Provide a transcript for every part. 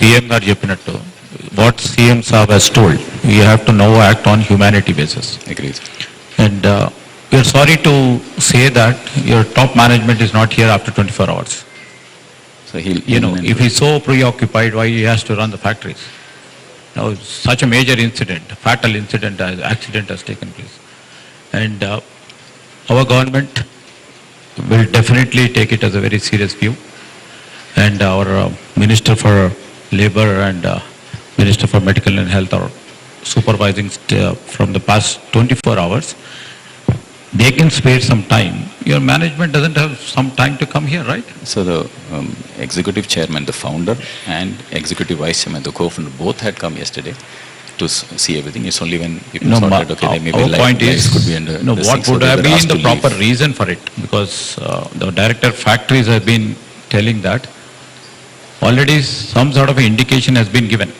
CM గారు చెప్పినట్టు what CM Saab has told, we have to now act on humanity basis. Agreed. And we are sorry to say that your top management is not here after 24 hours. So he'll, If he's so preoccupied, why he has to run the factories? Now, such a major incident, fatal incident, accident has taken place. And our government will definitely take it as a very serious view. And our Minister for Labor and Minister for Medical and Health are supervising from the past 24 hours. They can spare some time. Your management doesn't have some time to come here, right? So the executive chairman, the founder, and executive vice chairman, the co-founder, both had come yesterday to see everything. It's only when people sorted, okay, they maybe our point is, could be under what would have been the proper reason for it? Because the director of factories has been telling that already some sort of indication has been given.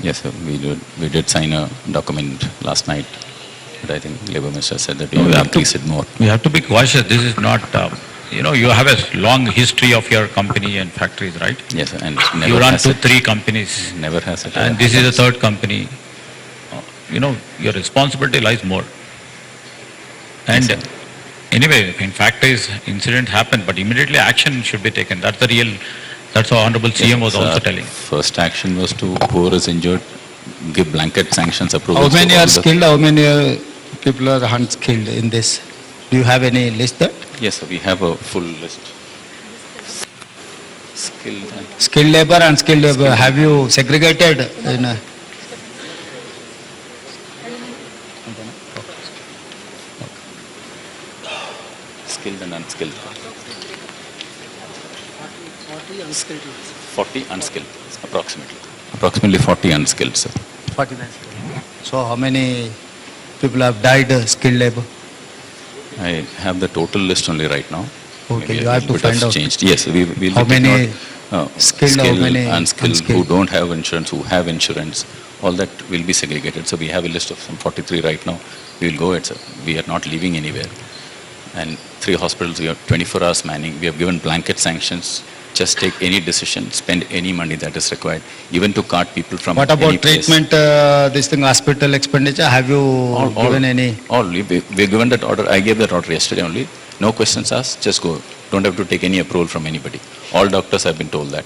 Yes, sir. We did sign a document last night, but I think Labour Minister said that we have to increase it more. We have to be cautious. This is not, you have a long history of your company and factories, right? Yes, sir. And never You run has 2-3 companies. Never has it. And this is the third company. Your responsibility lies more. And Yes, anyway, in factories, incident happened, but immediately action should be taken. That's what Honorable CM was also telling. First action was to whoever is injured, give blanket sanctions approval. How many are skilled? How many people are unskilled in this? Do you have any list that? Yes, sir. We have a full list. Skilled labor and skilled labor. Have you segregated in a... Skilled and unskilled. 40 unskilled, approximately. Approximately 40 unskilled, sir. 49. So how many people have died skilled labor? I have the total list only right now. Okay, Maybe you a have to little bit find out. changed. Yes, we'll How be many skilled, how many unskilled, who unskilled? don't have insurance, who have insurance, all that will be segregated. So we have a list of some 43 right now. We will go at, sir. We are not leaving anywhere. And 3 hospitals, we have 24 hours manning. We have given blanket sanctions. Just take any decision, spend any money that is required, even to cart people from What any about place. treatment, this thing, hospital expenditure? Have you given any? All, we've given that order. I gave that order yesterday only. No questions asked, just go. Don't have to take any approval from anybody. All doctors have been told that.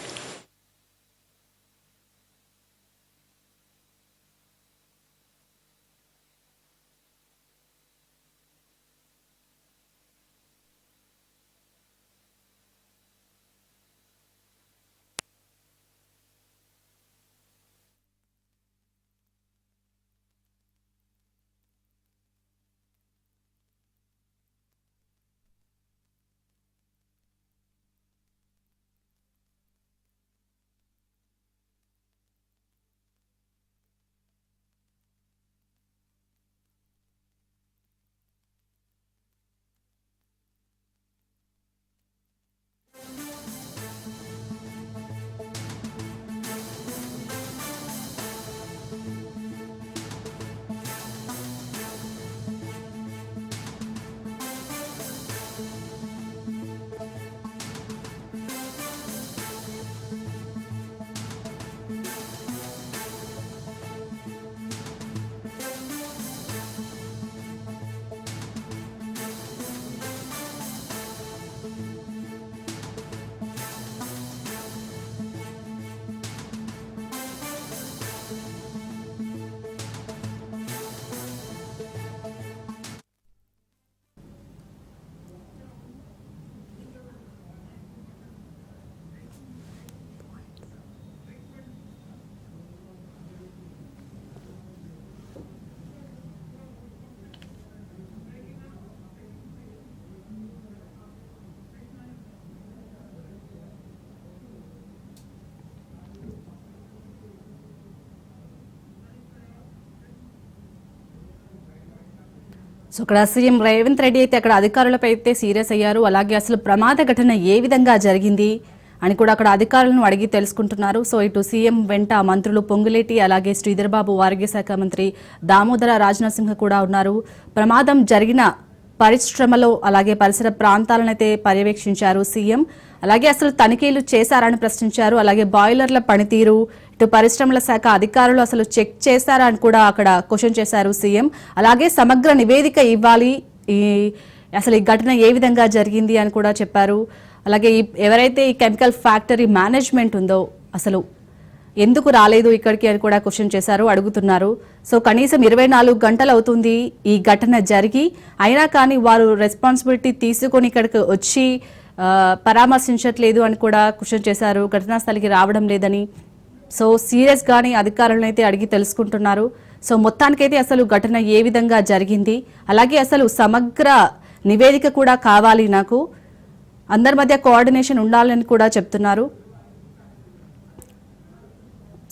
So అక్కడ CM Revanth Reddy అయితే అక్కడ అధికారులపై అయితే serious అయ్యారు. అలాగే అసలు ప్రమాద ఘటన ఏ విధంగా జరిగింది అని కూడా అక్కడ అధికారులను అడిగి తెలుసుకుంటున్నారు. సో ఇటు సీఎం వెంట మంత్రులు పొంగులేటి అలాగే శ్రీధర్ బాబు, ఆరోగ్య శాఖ మంత్రి దామోదర రాజనరసింహ కూడా ఉన్నారు. ప్రమాదం జరిగిన పరిశ్రమలో అలాగే పరిసర ప్రాంతాలను అయితే పర్యవేక్షించారు సీఎం. అలాగే అసలు తనిఖీలు చేశారని ప్రశ్నించారు. అలాగే బాయిలర్ల పనితీరు, ఇటు పరిశ్రమల శాఖ అధికారులు అసలు చెక్ చేశారా అని కూడా అక్కడ క్వశ్చన్ చేశారు సీఎం. అలాగే సమగ్ర నివేదిక ఇవ్వాలి, అసలు ఈ ఘటన ఏ విధంగా జరిగింది అని కూడా చెప్పారు. అలాగే ఎవరైతే ఈ కెమికల్ ఫ్యాక్టరీ మేనేజ్మెంట్ ఉందో అసలు ఎందుకు రాలేదు ఇక్కడికి అని కూడా క్వశ్చన్ చేశారు, అడుగుతున్నారు. సో కనీసం 24 గంటలు అవుతుంది ఈ ఘటన జరిగి, అయినా కానీ వారు రెస్పాన్సిబిలిటీ తీసుకొని ఇక్కడికి వచ్చి పరామర్శించట్లేదు అని కూడా క్వశ్చన్ చేశారు. ఘటనా స్థలికి రావడం లేదని. సో సీరియస్ గానీ అధికారులను అయితే అడిగి తెలుసుకుంటున్నారు. సో మొత్తానికైతే అసలు ఘటన ఏ విధంగా జరిగింది, అలాగే అసలు సమగ్ర నివేదిక కూడా కావాలి, నాకు అందరి మధ్య కోఆర్డినేషన్ ఉండాలని కూడా చెప్తున్నారు.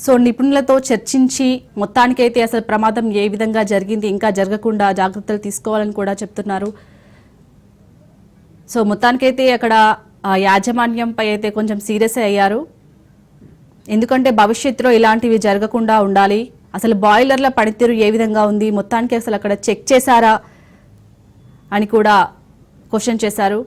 సో నిపుణులతో చర్చించి మొత్తానికైతే అసలు ప్రమాదం ఏ విధంగా జరిగింది, ఇంకా జరగకుండా జాగ్రత్తలు తీసుకోవాలని కూడా చెప్తున్నారు. సో మొత్తానికైతే అక్కడ యాజమాన్యంపై అయితే కొంచెం సీరియస్ అయ్యారు. ఎందుకంటే భవిష్యత్తులో ఇలాంటివి జరగకుండా ఉండాలి. అసలు బాయిలర్ల పనితీరు ఏ విధంగా ఉంది, మొత్తానికి అసలు అక్కడ చెక్ చేశారా అని కూడా క్వశ్చన్ చేశారు.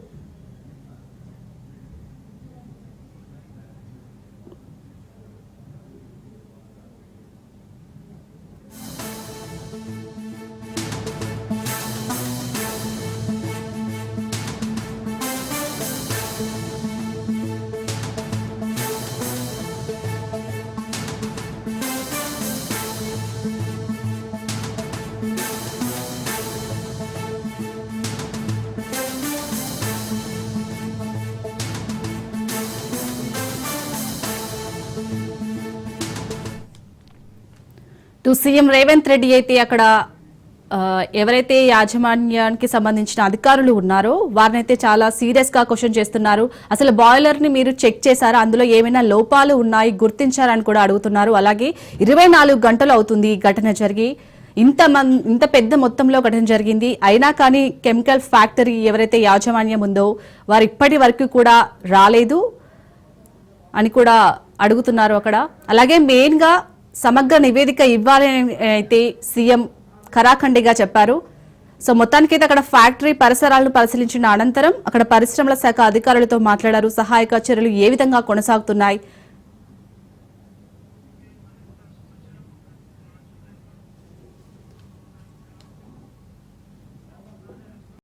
సీఎం రేవంత్ రెడ్డి అయితే అక్కడ ఎవరైతే యాజమాన్యానికి సంబంధించిన అధికారులు ఉన్నారో వారినైతే చాలా సీరియస్ గా క్వశ్చన్ చేస్తున్నారు. అసలు బాయిలర్ ని మీరు చెక్ చేశారా, అందులో ఏమైనా లోపాలు ఉన్నాయి గుర్తించారని కూడా అడుగుతున్నారు. అలాగే 24 గంటలు అవుతుంది ఈ ఘటన జరిగి, ఇంత పెద్ద మొత్తంలో ఘటన జరిగింది, అయినా కానీ కెమికల్ ఫ్యాక్టరీ ఎవరైతే యాజమాన్యం ఉందో వారు ఇప్పటి వరకు కూడా రాలేదు అని కూడా అడుగుతున్నారు అక్కడ. అలాగే మెయిన్ గా సమగ్ర నివేదిక ఇవ్వాలని అయితే సీఎం ఖరాఖండిగా చెప్పారు. సో మొత్తానికైతే అక్కడ ఫ్యాక్టరీ పరిసరాలను పరిశీలించిన అనంతరం అక్కడ పరిశ్రమల శాఖ అధికారులతో మాట్లాడారు. సహాయక చర్యలు ఏ విధంగా కొనసాగుతున్నాయి,